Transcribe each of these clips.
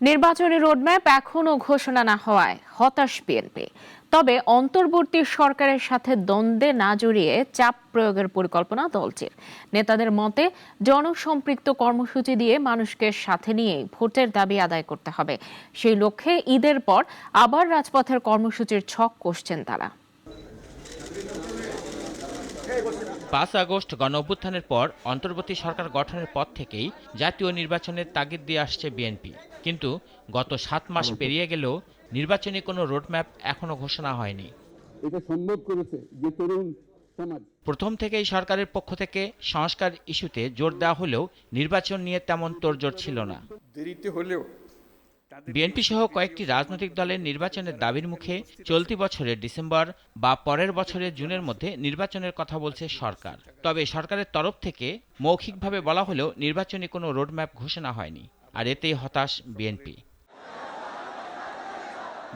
নির্বাচনী রোডম্যাপ এখনো ঘোষণা না হওয়ায় হতাশ বিএনপি। তবে অন্তর্বর্তী সরকারের সাথে দ্বন্দ্বে না জড়িয়ে চাপ প্রয়োগের পরিকল্পনা দলটির। নেতাদের মতে জনসম্পৃক্ত কর্মসূচি দিয়ে মানুষকে সাথে নিয়ে ভোটের দাবি আদায় করতে হবে। সেই লক্ষ্যে ঈদের পর আবার রাজপথের কর্মসূচির ছক কষছেন তারা। ৫ আগস্ট গণঅভ্যুত্থানের পর অন্তর্বর্তী সরকার গঠনের পর থেকেই জাতীয় নির্বাচনের তাগিদ দিয়ে আসছে বিএনপি। কিন্তু গত ৭ মাস পেরিয়ে গেলেও নির্বাচনী কোনো রোডম্যাপ এখনো ঘোষণা হয়নি। এটা সম্ভব করেছে যে তরুণ সমাজ। প্রথম থেকেই সরকারের পক্ষ থেকে সংস্কার ইস্যুতে জোর দেওয়া হলেও নির্বাচন নিয়ে তেমন তোড়জোড় ছিল না। দেরিতে হলেও বিএনপি সহ কয়েকটি রাজনৈতিক দলের নির্বাচনের দাবির মুখে চলতি বছরের ডিসেম্বর বা পরের বছরের জুনের মধ্যে নির্বাচনের কথা বলছে সরকার। তবে সরকারের তরফ থেকে মৌখিকভাবে বলা হলেও নির্বাচনী কোনো রোডম্যাপ ঘোষণা হয়নি, আর এতেই হতাশ বিএনপি।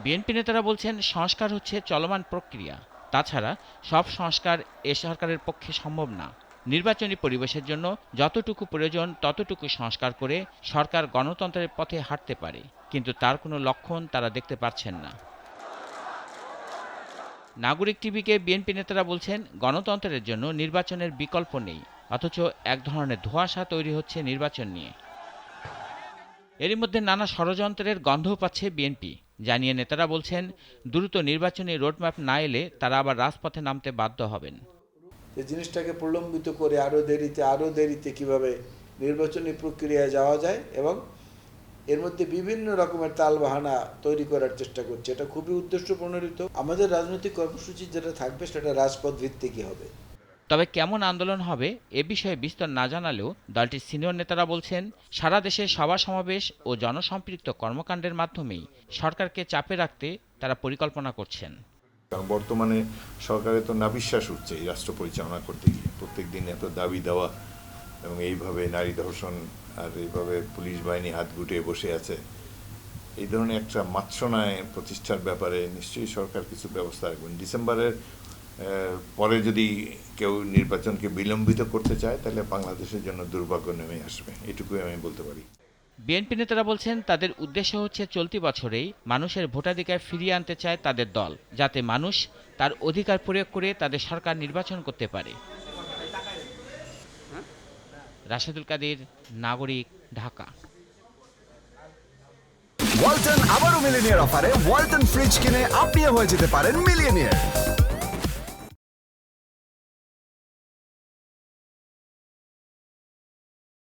বিএনপি নেতারা বলছেন সংস্কার হচ্ছে চলমান প্রক্রিয়া। তাছাড়া সব সংস্কার এ সরকারের পক্ষে সম্ভব না। নির্বাচনী পরিবেশের জন্য যতটুকু প্রয়োজন ততটুকু সংস্কার করে সরকার গণতন্ত্রের পথে হাঁটতে পারে, কিন্তু তার কোনো লক্ষণ তারা দেখতে পাচ্ছেন না। নাগরিক টিভিকে বিএনপি নেতারা বলছেন গণতন্ত্রের জন্য নির্বাচনের বিকল্প নেই, অথচ এক ধরনের ধোঁয়াশা তৈরি হচ্ছে নির্বাচন নিয়ে। এরই মধ্যে নানা ষড়যন্ত্রের গন্ধও পাচ্ছে বিএনপি। জানিয়ে নেতারা বলছেন দ্রুত নির্বাচনী রোডম্যাপ না এলে তারা আবার রাজপথে নামতে বাধ্য হবেন। এই জিনিসটাকে প্রলম্বিত করে আরও দেরিতে কিভাবে নির্বাচনী প্রক্রিয়ায় যাওয়া যায় এবং এর মধ্যে বিভিন্ন রকমের তালবাহানা তৈরি করার চেষ্টা করছে, এটা খুবই উদ্দেশ্য প্রণোদিত। আমাদের রাজনৈতিক কর্মসূচি যেটা থাকবে সেটা রাজপথ ভিত্তিকই হবে। তবে কেমন আন্দোলন হবে এ বিষয়ে বিস্তর না জানালেও দলটির সিনিয়র নেতারা বলছেন সারা দেশে সভা সমাবেশ ও জনসম্পৃক্ত কর্মকাণ্ডের মাধ্যমেই সরকারকে চাপে রাখতে তারা পরিকল্পনা করছেন। বর্তমানে সরকারের তো নাবিশ্বাস উঠছে এই রাষ্ট্র পরিচালনা করতে গিয়ে। প্রত্যেক দিন এত দাবি দেওয়া এবং এইভাবে নারী ধর্ষণ আর এইভাবে পুলিশ বাহিনী হাত গুটিয়ে বসে আছে, এই ধরনের একটা মাৎসনায় প্রতিষ্ঠার ব্যাপারে নিশ্চয়ই সরকার কিছু ব্যবস্থা রাখবেন। ডিসেম্বরের পরে যদি কেউ নির্বাচনকে বিলম্বিত করতে চায় তাহলে বাংলাদেশের জন্য দুর্ভাগ্য নেমে আসবে, এটুকুই আমি বলতে পারি। বিএনপি নেতারা বলছেন তাদের উদ্দেশ্য হচ্ছে চলতি বছরেই মানুষের ভোটাধিকার ফিরিয়ে আনতে চায় তাদের দল, যাতে মানুষ তার অধিকার প্রয়োগ করে তাদের সরকার নির্বাচন করতে পারে। রাশেদুল কাদের, নাগরিক, ঢাকা। ওয়ালটন আবারও মিলিনিয়ার অফারে ওয়ালটন ফ্রিজ কিনে আপনিও হয়ে যেতে পারেন মিলিয়নিয়ার।